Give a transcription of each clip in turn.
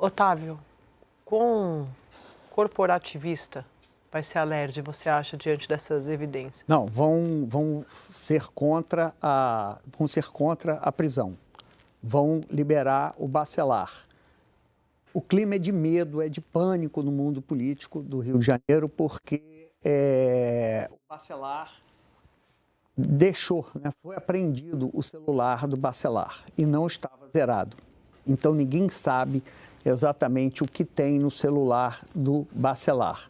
Otávio, quão corporativista vai ser a LERJ, você acha, diante dessas evidências? Não, vão ser contra a prisão. Vão liberar o Bacelar. O clima é de medo, é de pânico no mundo político do Rio de Janeiro, porque o Bacelar deixou, né, foi apreendido o celular do Bacelar e não estava zerado. Então ninguém sabe exatamente o que tem no celular do Bacelar.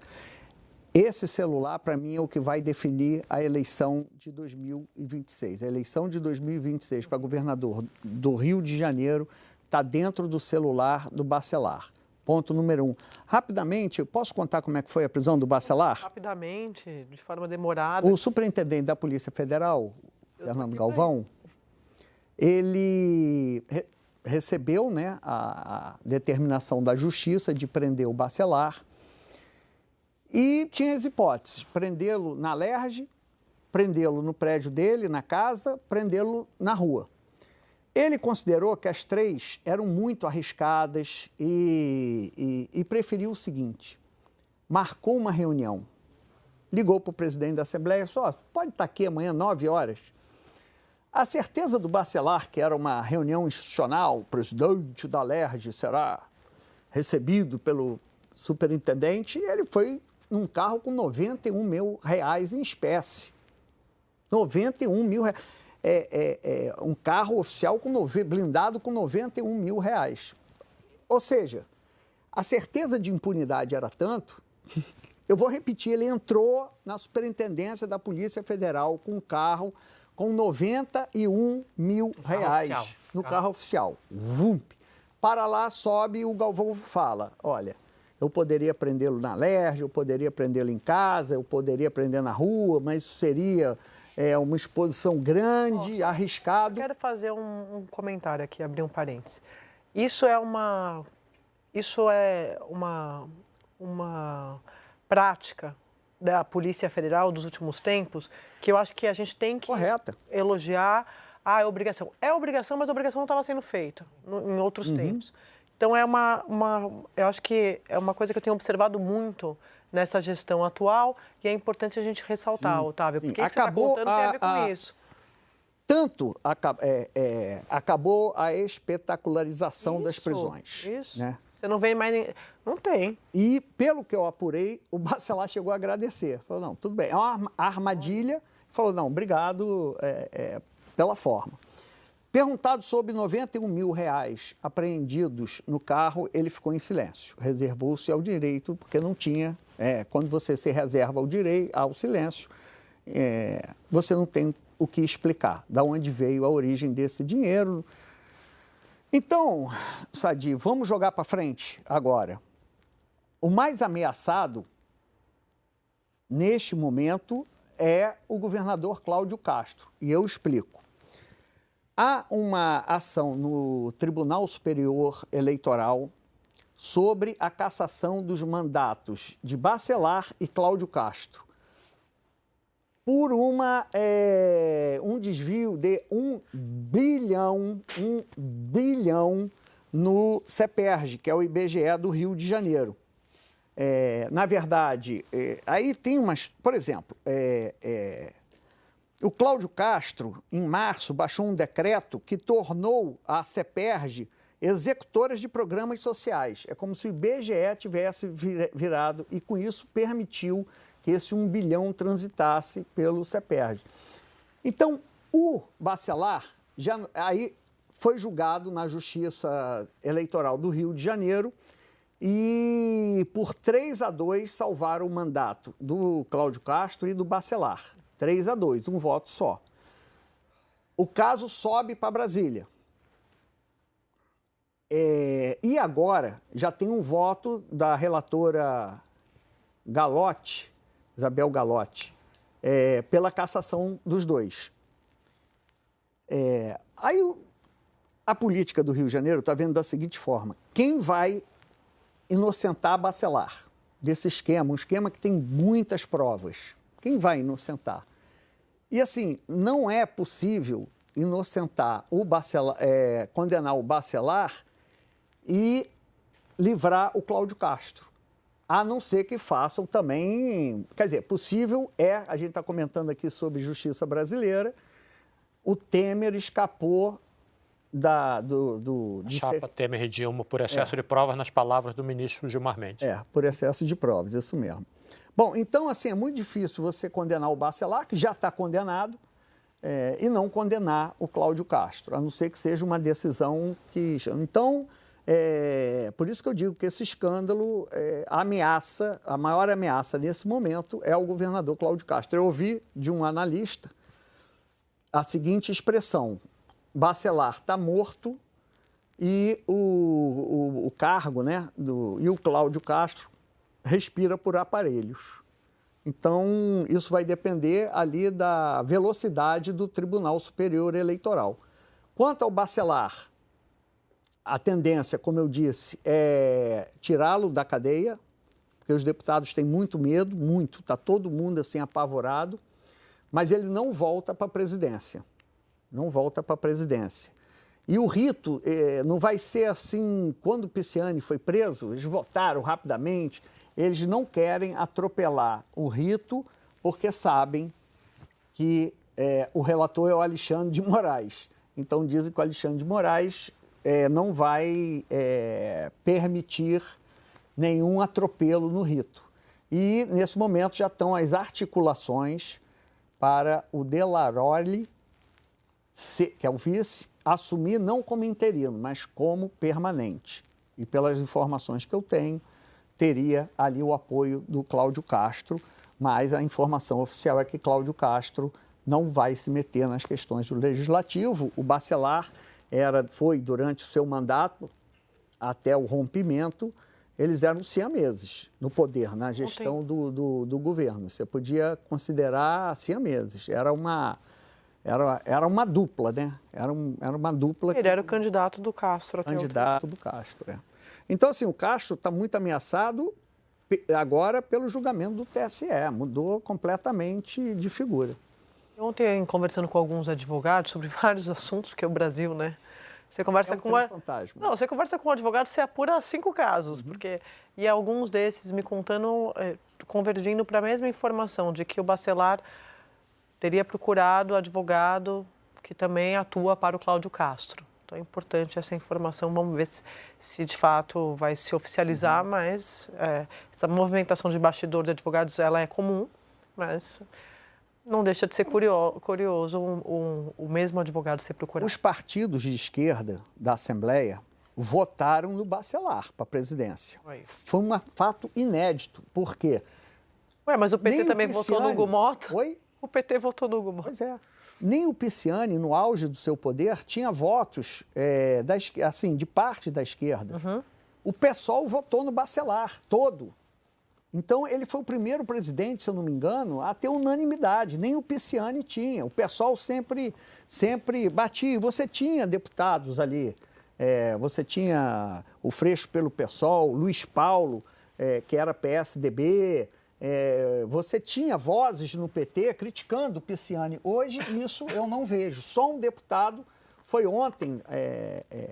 Esse celular, para mim, é o que vai definir a eleição de 2026. A eleição de 2026 para governador do Rio de Janeiro está dentro do celular do Bacelar. Ponto número 1. Rapidamente, eu posso contar como é que foi a prisão do Bacelar? Rapidamente, de forma demorada. O superintendente da Polícia Federal, Fernando Galvão, ele recebeu, né, a determinação da Justiça de prender o Bacelar e tinha as hipóteses: prendê-lo na LERJ, prendê-lo no prédio dele, na casa, prendê-lo na rua. Ele considerou que as três eram muito arriscadas e preferiu o seguinte: marcou uma reunião, ligou para o presidente da Assembleia, só pode estar aqui amanhã, 9 horas. A certeza do Bacelar, que era uma reunião institucional, o presidente da LERJ será recebido pelo superintendente, e ele foi num carro com R$91 mil em espécie. R$91 mil. Um carro oficial blindado com R$91 mil. Ou seja, a certeza de impunidade era tanto, eu vou repetir, ele entrou na superintendência da Polícia Federal com um carro com R$91 mil no carro oficial. Vump. Para lá, sobe e o Galvão fala: olha, eu poderia prendê-lo na LERJ, eu poderia prendê-lo em casa, eu poderia prender na rua, mas isso seria uma exposição grande, arriscado. Eu quero fazer um comentário aqui, abrir um parênteses. Isso é uma prática da Polícia Federal dos últimos tempos que eu acho que a gente tem que elogiar. É obrigação. É obrigação, mas a obrigação não estava sendo feita em outros tempos. Então, eu acho que é uma coisa que eu tenho observado muito nessa gestão atual e é importante a gente ressaltar, Otávio, porque isso que você está contando tem a ver com isso. Tanto acabou a espetacularização das prisões. Isso. Né? Você não vê mais... Não tem. E, pelo que eu apurei, o Bacelar chegou a agradecer. Falou: não, tudo bem, é uma armadilha. Falou: não, obrigado pela forma. Perguntado sobre R$91 mil apreendidos no carro, ele ficou em silêncio. Reservou-se ao direito, porque não tinha... quando você se reserva ao silêncio, você não tem o que explicar, de onde veio a origem desse dinheiro. Então, Sadi, vamos jogar para frente agora. O mais ameaçado, neste momento, é o governador Cláudio Castro. E eu explico. Há uma ação no Tribunal Superior Eleitoral sobre a cassação dos mandatos de Bacelar e Cláudio Castro por um desvio de R$1 bilhão no CEPERJ, que é o IBGE do Rio de Janeiro. Na verdade, aí tem umas... Por exemplo, o Cláudio Castro, em março, baixou um decreto que tornou a CEPERJ executoras de programas sociais. É como se o IBGE tivesse virado e, com isso, permitiu que esse R$1 bilhão transitasse pelo CEPERJ. Então, o Bacelar aí foi julgado na Justiça Eleitoral do Rio de Janeiro e, por 3-2, salvaram o mandato do Cláudio Castro e do Bacelar. 3-2, um voto só. O caso sobe para Brasília. E agora já tem um voto da relatora Galotti, Isabel Galotti, pela cassação dos dois. Aí a política do Rio de Janeiro está vendo da seguinte forma: quem vai inocentar Bacelar desse esquema, um esquema que tem muitas provas? Quem vai inocentar? E assim, não é possível inocentar o Bacelar, condenar o Bacelar e livrar o Cláudio Castro. A não ser que façam também... Quer dizer, possível a gente está comentando aqui sobre justiça brasileira, o Temer escapou chapa Temer e Dilma por excesso de provas, nas palavras do ministro Gilmar Mendes. Por excesso de provas, isso mesmo. Bom, então, assim, é muito difícil você condenar o Bacelar, que já está condenado, e não condenar o Cláudio Castro, a não ser que seja uma decisão que... Então, por isso que eu digo que esse escândalo a maior ameaça nesse momento é o governador Cláudio Castro. Eu ouvi de um analista a seguinte expressão: Bacelar está morto e o cargo, né, e o Cláudio Castro respira por aparelhos. Então, isso vai depender ali da velocidade do Tribunal Superior Eleitoral. Quanto ao Bacelar, a tendência, como eu disse, é tirá-lo da cadeia, porque os deputados têm muito medo, está todo mundo assim apavorado, mas ele não volta para a presidência. Não volta para a presidência. E o rito não vai ser assim, quando o Pisciani foi preso, eles votaram rapidamente, eles não querem atropelar o rito, porque sabem que o relator é o Alexandre de Moraes. Então dizem que o Alexandre de Moraes não vai permitir nenhum atropelo no rito. E, nesse momento, já estão as articulações para o De Laroli, que é o vice, assumir não como interino, mas como permanente. E, pelas informações que eu tenho, teria ali o apoio do Cláudio Castro, mas a informação oficial é que Cláudio Castro não vai se meter nas questões do Legislativo. O Bacelar foi, durante o seu mandato, até o rompimento, eles eram siameses no poder, na gestão do governo. Você podia considerar siameses. Era uma dupla, né? Era uma dupla. Ele era o candidato do Castro. Candidato do Castro, Então, assim, o Castro está muito ameaçado agora pelo julgamento do TSE. Mudou completamente de figura. Ontem, conversando com alguns advogados sobre vários assuntos, porque é o Brasil, né? Você conversa fantasma. Não, você conversa com um advogado, você apura 5 casos, e alguns desses me contando, convergindo para a mesma informação, de que o Bacelar teria procurado advogado que também atua para o Cláudio Castro. Então é importante essa informação, vamos ver se de fato vai se oficializar, mas essa movimentação de bastidor de advogados, ela é comum, mas não deixa de ser curioso o mesmo advogado ser procurado. Os partidos de esquerda da Assembleia votaram no Bacelar para a presidência. Foi um fato inédito, porque... mas o PT também votou no Hugo Mota? Oi? O PT votou no Hugo Mota. Pois é. Nem o Pisciani, no auge do seu poder, tinha votos de parte da esquerda. O PSOL votou no Bacelar, todo. Então, ele foi o primeiro presidente, se eu não me engano, a ter unanimidade. Nem o Pisciani tinha. O PSOL sempre batia. Você tinha deputados ali. Você tinha o Freixo pelo PSOL, Luiz Paulo, que era PSDB. Você tinha vozes no PT criticando o Pisciani. Hoje, isso eu não vejo. Só um deputado, foi ontem,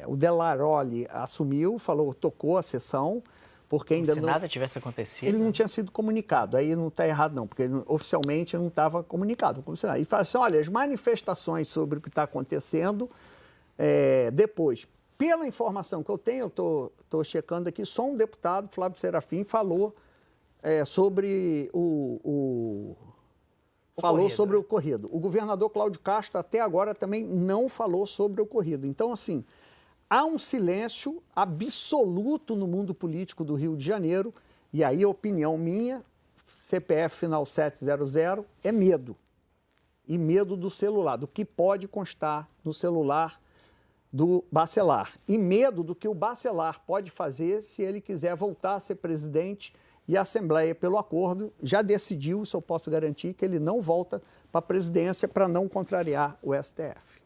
o De Laroli assumiu, tocou a sessão, porque ainda se nada tivesse acontecido. Ele não tinha sido comunicado. Aí não está errado, não, porque oficialmente não estava comunicado. E fala assim: olha, as manifestações sobre o que está acontecendo, depois, pela informação que eu tenho, eu estou checando aqui, só um deputado, Flávio Serafim, falou sobre sobre o ocorrido. O governador Cláudio Castro até agora também não falou sobre o ocorrido. Então, assim, há um silêncio absoluto no mundo político do Rio de Janeiro, e aí a opinião minha, CPF final 700, é medo. E medo do celular, do que pode constar no celular do Bacelar. E medo do que o Bacelar pode fazer se ele quiser voltar a ser presidente. E a Assembleia, pelo acordo, já decidiu, isso eu posso garantir, que ele não volta para a presidência para não contrariar o STF.